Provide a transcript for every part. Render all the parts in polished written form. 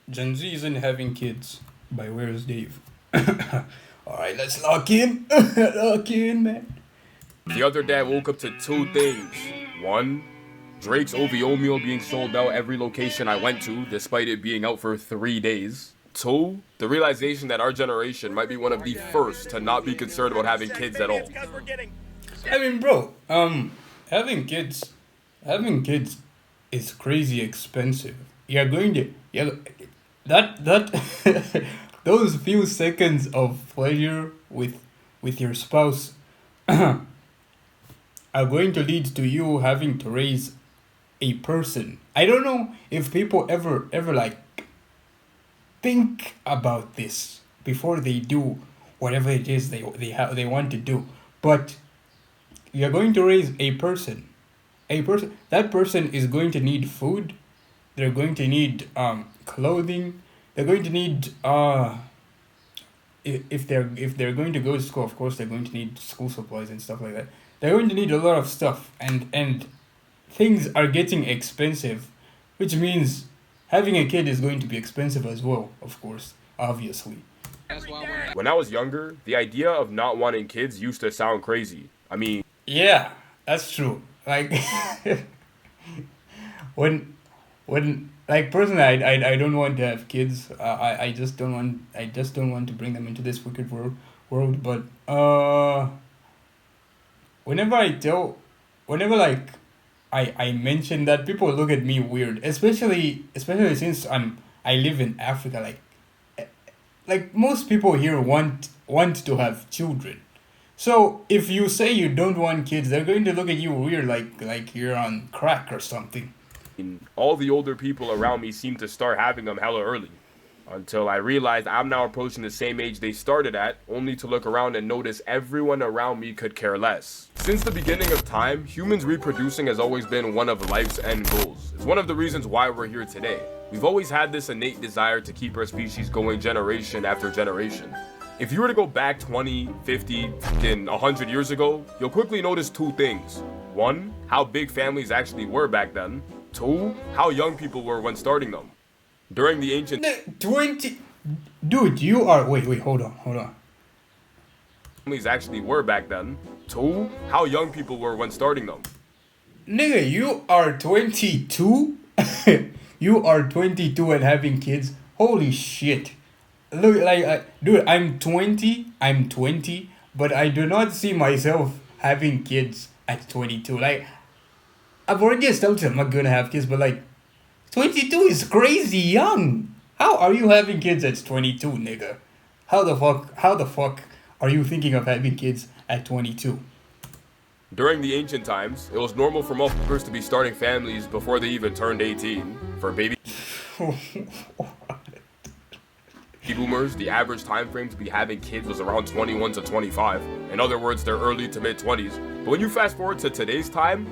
Gen Z isn't having kids by Where's Dave. Alright, let's lock in. Lock in, man. The other day, I woke up to two things. One, Drake's OVO meal being sold out every location I went to, despite it being out for 3 days. Two, the realization that our generation might be one of the first to not be concerned about having kids at all. I mean, bro, having kids, having kids is crazy expensive. You're going to, yeah, that those few seconds of pleasure with your spouse are going to lead to you having to raise a person. I don't know if people ever like think about this before they do whatever it is they want to do, but you're going to raise a person. A person, that person is going to need food. They're going to need clothing. They're going to need if they're going to go to school, of course they're going to need school supplies and stuff like that. They're going to need a lot of stuff, and things are getting expensive, which means having a kid is going to be expensive as well, of course, obviously. When I was younger, the idea of not wanting kids used to sound crazy. I mean, Yeah, that's true. Like when like personally I don't want to have kids. I just don't want to bring them into this wicked world. But whenever I tell whenever like I mention that, people look at me weird, especially since I live in Africa. Like most people here want to have children. So if you say you don't want kids, they're going to look at you weird, like you're on crack or something. all the older people around me seem to start having them hella early. Until I realized I'm now approaching the same age they started at, only to look around and notice everyone around me could care less. Since the beginning of time, humans reproducing has always been one of life's end goals. It's one of the reasons why we're here today. We've always had this innate desire to keep our species going generation after generation. If you were to go back 20, 50, and 100 years ago, you'll quickly notice two things. One, how big families actually were back then. Two, how young people were when starting them. During the ancient 20. Dude, you are. Wait, hold on. families actually were back then. Two, how young people were when starting them. Nigga, you are 22? You are 22 and having kids? Holy shit. Look, dude, I'm 20, but I do not see myself having kids at 22. Like, I've already established I'm not gonna have kids, but like, 22 is crazy young. How are you having kids at 22, nigga? How the fuck are you thinking of having kids at 22? During the ancient times, it was normal for motherfuckers to be starting families before they even turned 18. For baby boomers, the average time frame to be having kids was around 21 to 25. In other words, their early to mid 20s. But when you fast forward to today's time,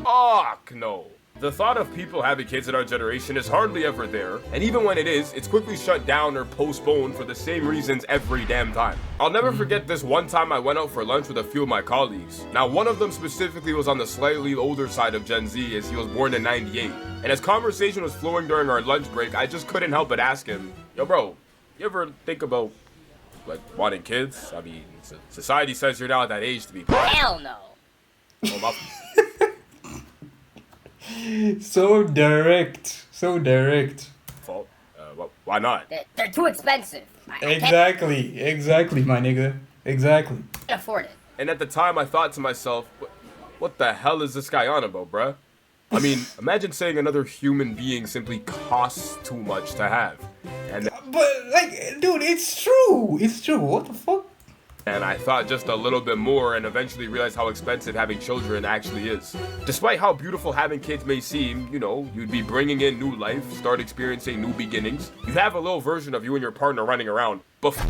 fuck no. The thought of people having kids in our generation is hardly ever there, and even when it is, it's quickly shut down or postponed for the same reasons every damn time. I'll never forget this one time I went out for lunch with a few of my colleagues. Now, one of them specifically was on the slightly older side of Gen Z, as he was born in '98. And as conversation was flowing during our lunch break, I just couldn't help but ask him, "Yo, bro, you ever think about, like, wanting kids? I mean, society says you're now at that age to be." Hell no. Oh, my So direct. So direct. fault. Why not? They're too expensive. I can't Exactly, my nigga. Exactly. afford it. And at the time, I thought to myself, what the hell is this guy on about, bruh? I mean, imagine saying another human being simply costs too much to have. But like, dude, it's true. It's true. What the fuck? And I thought just a little bit more and eventually realized how expensive having children actually is. Despite how beautiful having kids may seem, you know, you'd be bringing in new life, start experiencing new beginnings. You have a little version of you and your partner running around. But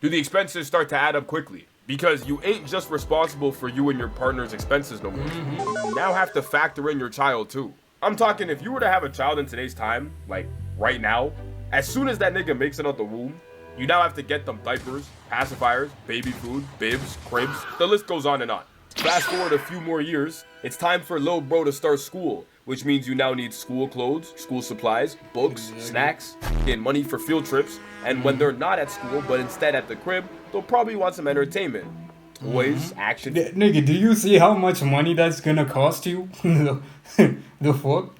do the expenses start to add up quickly? Because you ain't just responsible for you and your partner's expenses no more. You now have to factor in your child too. I'm talking, if you were to have a child in today's time, like right now, as soon as that nigga makes it out the womb, you now have to get them diapers, pacifiers, baby food, bibs, cribs, the list goes on and on. Fast forward a few more years, it's time for lil bro to start school, which means you now need school clothes, school supplies, books, snacks, and money for field trips. And when they're not at school, but instead at the crib, they'll probably want some entertainment. Toys, action Nigga, do you see how much money that's gonna cost you? The fuck?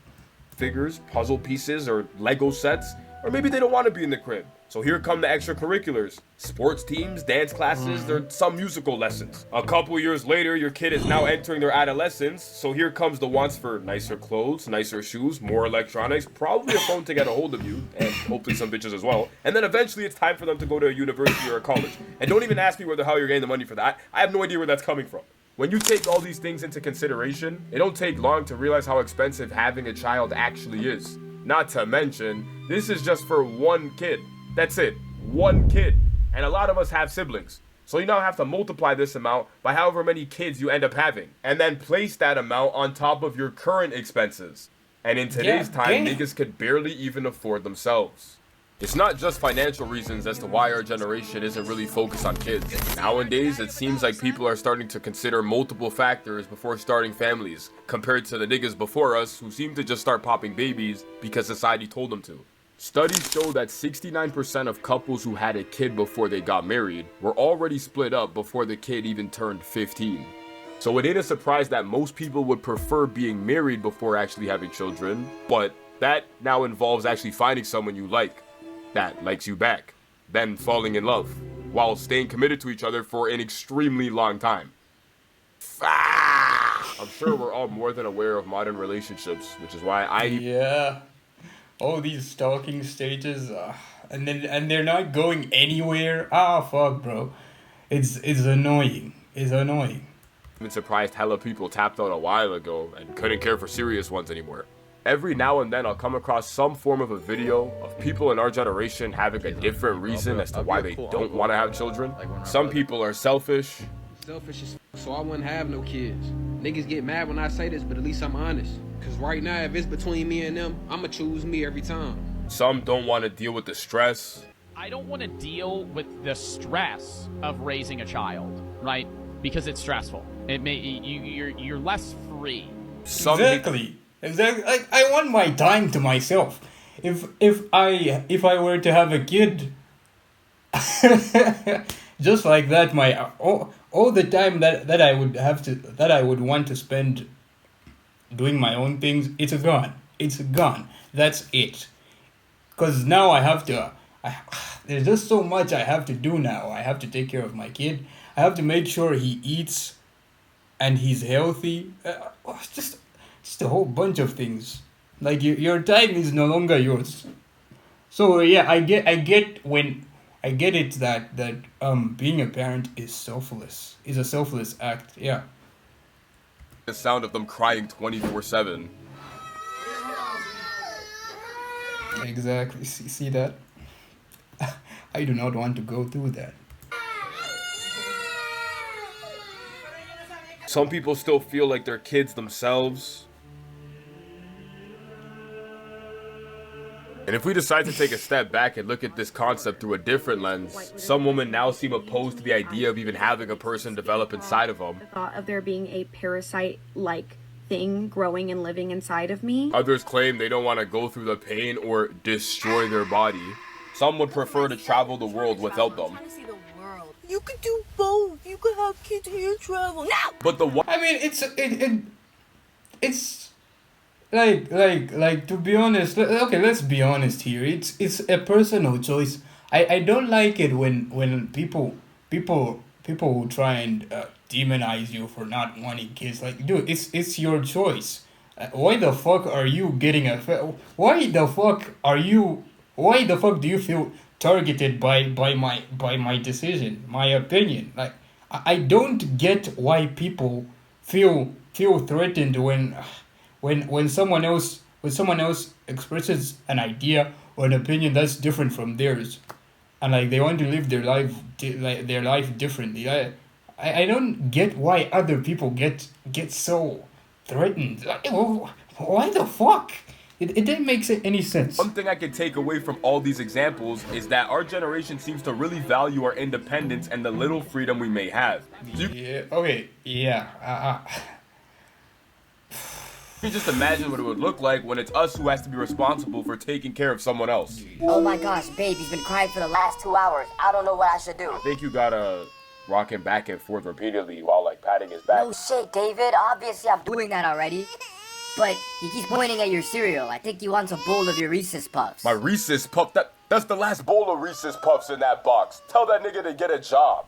figures, puzzle pieces, or Lego sets. Or maybe they don't want to be in the crib. So here come the extracurriculars. Sports teams, dance classes, there's some musical lessons. A couple years later, your kid is now entering their adolescence. So here comes the wants for nicer clothes, nicer shoes, more electronics, probably a phone to get a hold of you, and hopefully some bitches as well. And then eventually it's time for them to go to a university or a college. And don't even ask me where the hell you're getting the money for that. I have no idea where that's coming from. When you take all these things into consideration, it don't take long to realize how expensive having a child actually is. Not to mention, this is just for one kid. That's it, one kid. And a lot of us have siblings. So you now have to multiply this amount by however many kids you end up having. And then place that amount on top of your current expenses. And in today's time, niggas could barely even afford themselves. It's not just financial reasons as to why our generation isn't really focused on kids. Nowadays, it seems like people are starting to consider multiple factors before starting families, compared to the niggas before us who seem to just start popping babies because society told them to. Studies show that 69% of couples who had a kid before they got married were already split up before the kid even turned 15. So it ain't a surprise that most people would prefer being married before actually having children, but that now involves actually finding someone you like, that likes you back, then falling in love, while staying committed to each other for an extremely long time. I'm sure we're all more than aware of modern relationships, which is why Yeah. All these stalking stages, and they're not going anywhere. Fuck, bro. It's annoying. It's annoying. been surprised hella people tapped out a while ago and couldn't care for serious ones anymore. Every now and then I'll come across some form of a video of people in our generation having a different reason as to why they don't want to have children. Some people are selfish. Selfish as so I wouldn't have no kids. Niggas get mad when I say this, but at least I'm honest. Cause right now, if it's between me and them, I'ma choose me every time. Some don't want to deal with the stress. I don't want to deal with the stress of raising a child, right? Because it's stressful. It may you're less free. Exactly. Like, I want my time to myself. If I were to have a kid, just like that, all the time that I would want to spend doing my own things, it's gone. It's gone. That's it. Cause now I have to. There's just so much I have to do now. I have to take care of my kid. I have to make sure he eats, and he's healthy. Just a whole bunch of things. Like your time is no longer yours. So yeah, I get it that being a parent is selfless. Is a selfless act. Yeah. The sound of them crying 24/7. Exactly. See that? I do not want to go through that. Some people still feel like they're kids themselves. And if we decide to take a step back and look at this concept through a different lens, some women now seem opposed to the idea of even having a person develop inside of them. The thought of there being a parasite-like thing growing and living inside of me. Others claim they don't want to go through the pain or destroy their body. Some would prefer to travel the world without them. You could do both. You could have kids and travel. No! But I mean, it's like to be honest. Okay, let's be honest here. It's a personal choice. I don't like it when people who try and demonize you for not wanting kids. Like, dude, it's your choice. Why the fuck are you getting Why the fuck do you feel targeted by my decision, my opinion? Like, I don't get why people feel threatened when someone else expresses an idea or an opinion that's different from theirs, and like they want to live their life differently. I don't get why other people get so threatened. Like, why the fuck? It didn't make any sense. One thing I can take away from all these examples is that our generation seems to really value our independence and the little freedom we may have. Yeah. Okay. Yeah. You just imagine what it would look like when it's us who has to be responsible for taking care of someone else. Oh my gosh, babe, he's been crying for the last 2 hours. I don't know what I should do. I think you gotta rock him back and forth repeatedly while like patting his back. No shit, David. Obviously, I'm doing that already. But he keeps pointing at your cereal. I think he wants a bowl of your Reese's Puffs. My Reese's Puff, that's the last bowl of Reese's Puffs in that box. Tell that nigga to get a job.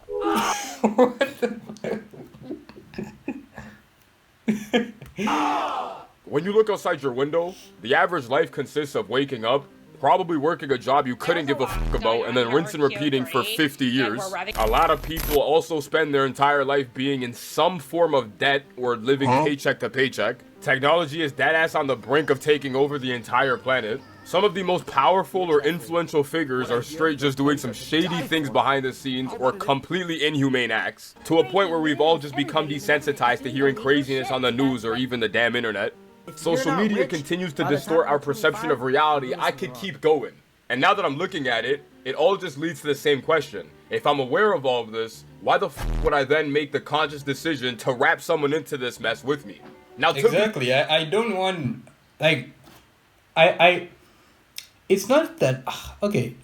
When you look outside your window, the average life consists of waking up, probably working a job you couldn't give a fuck about, and then rinse and repeating for 50 years. A lot of people also spend their entire life being in some form of debt or living paycheck to paycheck. Technology is deadass on the brink of taking over the entire planet. Some of the most powerful or influential figures are straight just doing some shady things behind the scenes or completely inhumane acts, to a point where we've all just become desensitized to hearing craziness on the news or even the damn internet. Social media continues to distort our perception of reality. I could keep going. And now that I'm looking at it, it all just leads to the same question. If I'm aware of all of this, why the f would I then make the conscious decision to wrap someone into this mess with me? Now, Exactly. I don't want, like, it's not that, okay,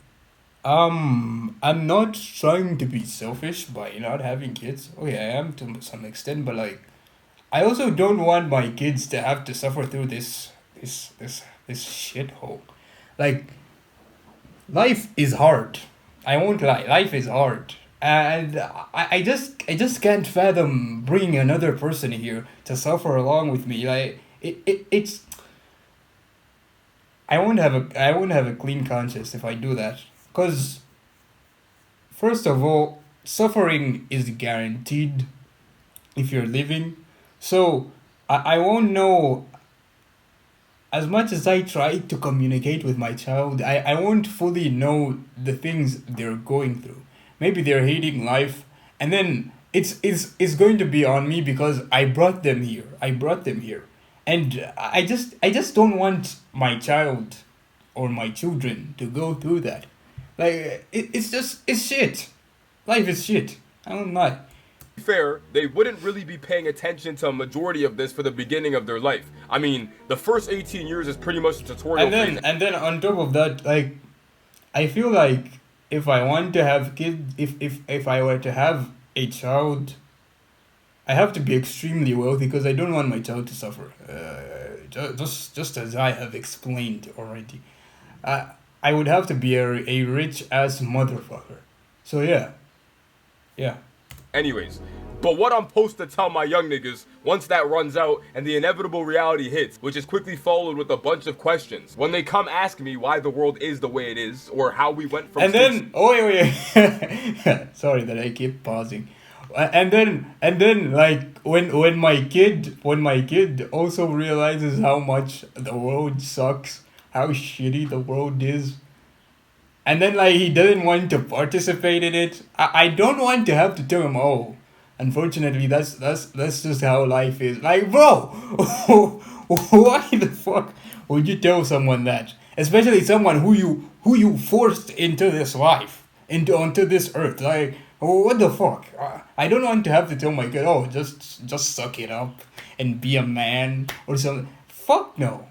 I'm not trying to be selfish by not having kids. Okay, I am to some extent, but like, I also don't want my kids to have to suffer through this shithole. Like, life is hard. I won't lie, life is hard. And I just can't fathom bringing another person here to suffer along with me. Like, it's I won't have a clean conscience if I do that. Cause first of all, suffering is guaranteed if you're living. So I won't know. As much as I try to communicate with my child, I won't fully know the things they're going through. Maybe they're hating life, and then it's going to be on me because I brought them here. And I just don't want my child or my children to go through that. Like, it's shit. Life is shit. I don't know. Fair, they wouldn't really be paying attention to a majority of this for the beginning of their life. I mean, the first 18 years is pretty much a tutorial. And then on top of that, like, I feel like if I want to have kids, if I were to have a child, I have to be extremely wealthy because I don't want my child to suffer. Just as I have explained already, I would have to be a rich ass motherfucker. So yeah. Anyways, but what I'm supposed to tell my young niggas once that runs out and the inevitable reality hits, which is quickly followed with a bunch of questions, when they come ask me why the world is the way it is, or how we went from... And then, wait. Sorry that I keep pausing. And then, like, when my kid also realizes how much the world sucks, how shitty the world is, and then, like, he doesn't want to participate in it, I don't want to have to tell him, oh, unfortunately, that's just how life is. Like, bro, why the fuck would you tell someone that? Especially someone who you forced into this life, onto this earth. Like, what the fuck? I don't want to have to tell my kid, oh, just suck it up and be a man or something. Fuck no.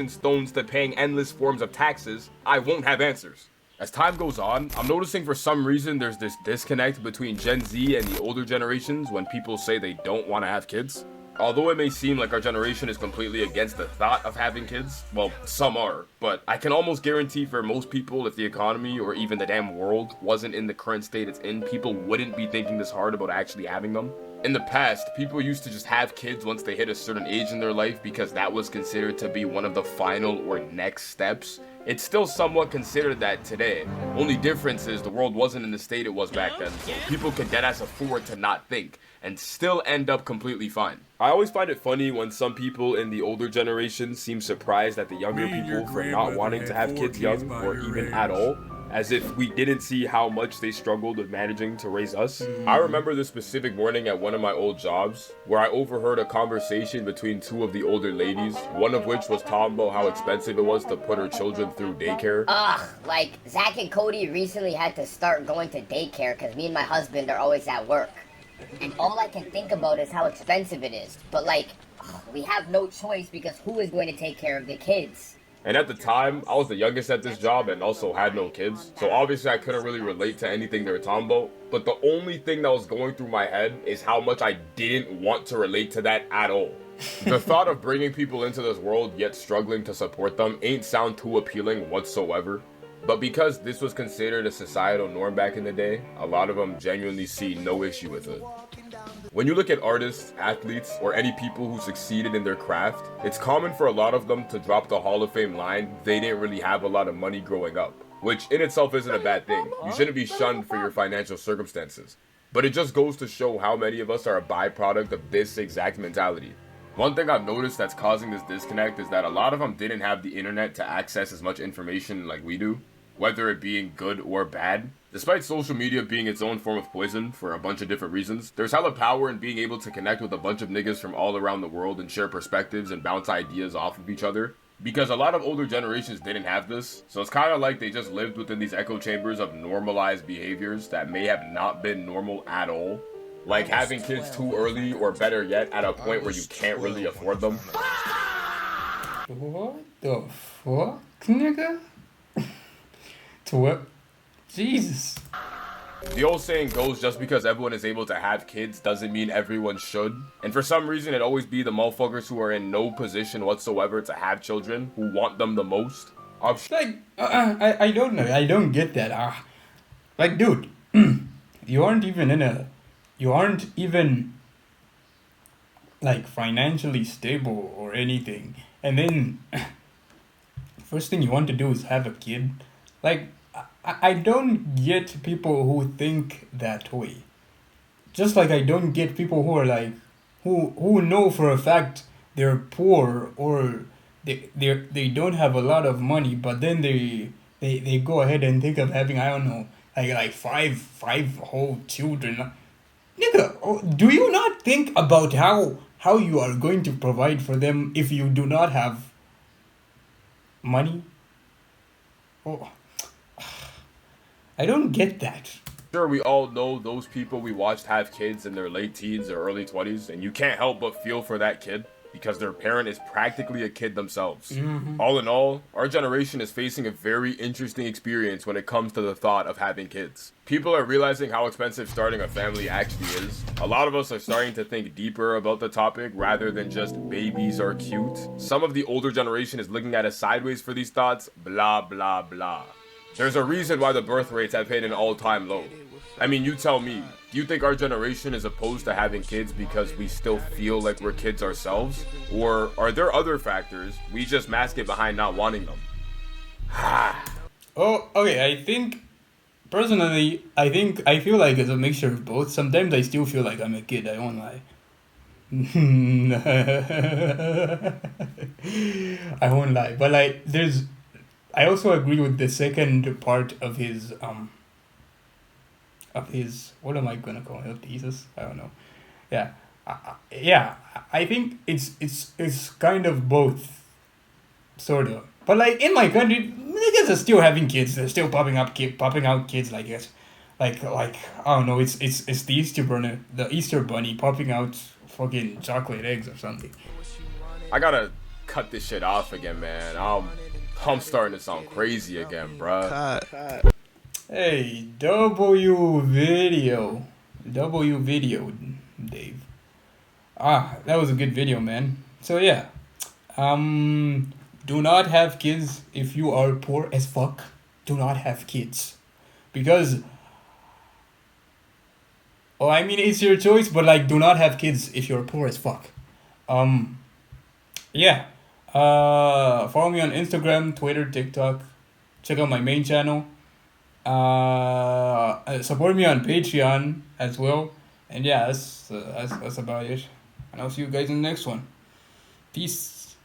Stones to paying endless forms of taxes, I won't have answers. As time goes on, I'm noticing for some reason there's this disconnect between Gen Z and the older generations when people say they don't want to have kids. Although it may seem like our generation is completely against the thought of having kids, well, some are, but I can almost guarantee for most people, if the economy or even the damn world wasn't in the current state it's in, people wouldn't be thinking this hard about actually having them. In the past, people used to just have kids once they hit a certain age in their life because that was considered to be one of the final or next steps. It's still somewhat considered that today. Only difference is the world wasn't in the state it was back then, so people could deadass afford to not think and still end up completely fine. I always find it funny when some people in the older generation seem surprised at the younger people for not wanting to have kids young or even at all, as if we didn't see how much they struggled with managing to raise us. I remember this specific morning at one of my old jobs where I overheard a conversation between two of the older ladies, one of which was talking about how expensive it was to put her children through daycare. Like, Zach and Cody recently had to start going to daycare because me and my husband are always at work. And all I can think about is how expensive it is. But like, we have no choice because who is going to take care of the kids? And at the time, I was the youngest at this job and also had no kids. So obviously I couldn't really relate to anything they were talking about. But the only thing that was going through my head is how much I didn't want to relate to that at all. The thought of bringing people into this world yet struggling to support them ain't sound too appealing whatsoever. But because this was considered a societal norm back in the day, a lot of them genuinely see no issue with it. When you look at artists, athletes, or any people who succeeded in their craft, it's common for a lot of them to drop the Hall of Fame line, they didn't really have a lot of money growing up. Which in itself isn't a bad thing. You shouldn't be shunned for your financial circumstances. But it just goes to show how many of us are a byproduct of this exact mentality. One thing I've noticed that's causing this disconnect is that a lot of them didn't have the internet to access as much information like we do, whether it being good or bad. Despite social media being its own form of poison for a bunch of different reasons, there's hella power in being able to connect with a bunch of niggas from all around the world and share perspectives and bounce ideas off of each other. Because a lot of older generations didn't have this, so it's kind of like they just lived within these echo chambers of normalized behaviors that may have not been normal at all. Like having kids too early, or better yet, at a point where you can't really afford them. What the fuck, nigga? To what? Jesus. The old saying goes, just because everyone is able to have kids doesn't mean everyone should. And for some reason, it always be the motherfuckers who are in no position whatsoever to have children who want them the most. Like, I don't know. I don't get that. Like, dude, you aren't even like financially stable or anything. And then first thing you want to do is have a kid. Like, I don't get people who think that way. Just like I don't get people who are like, who know for a fact they're poor or they don't have a lot of money, but then they go ahead and think of having, I don't know, like five whole children. Nigga, do you not think about how you are going to provide for them if you do not have money? Oh, I don't get that. Sure, we all know those people we watched have kids in their late teens or early 20s, and you can't help but feel for that kid because their parent is practically a kid themselves. All in all, our generation is facing a very interesting experience when it comes to the thought of having kids. People are realizing how expensive starting a family actually is. A lot of us are starting to think deeper about the topic rather than just babies are cute. Some of the older generation is looking at us sideways for these thoughts, blah blah blah. There's a reason why the birth rates have hit an all-time low. I mean, you tell me, do you think our generation is opposed to having kids because we still feel like we're kids ourselves? Or are there other factors, we just mask it behind not wanting them? Oh, okay, I think, personally, I feel like it's a mixture of both. Sometimes I still feel like I'm a kid, I won't lie. I won't lie, but like, I also agree with the second part of his, what am I gonna call it? Thesis? I don't know. Yeah. Yeah, I think it's kind of both, sort of. But like in my country, niggas are still having kids. They're still popping out kids like this, like I don't know. It's the Easter bunny popping out fucking chocolate eggs or something. I gotta cut this shit off again, man. I'm starting to sound crazy again, bruh. Hey, W video, Dave. That was a good video, man. So yeah, do not have kids if you are poor as fuck. Do not have kids, because, oh, I mean, it's your choice, but like, do not have kids if you're poor as fuck. Yeah. Follow me on Instagram, Twitter, TikTok. Check out my main channel. Support me on Patreon as well. And yeah, that's about it. And I'll see you guys in the next one. Peace.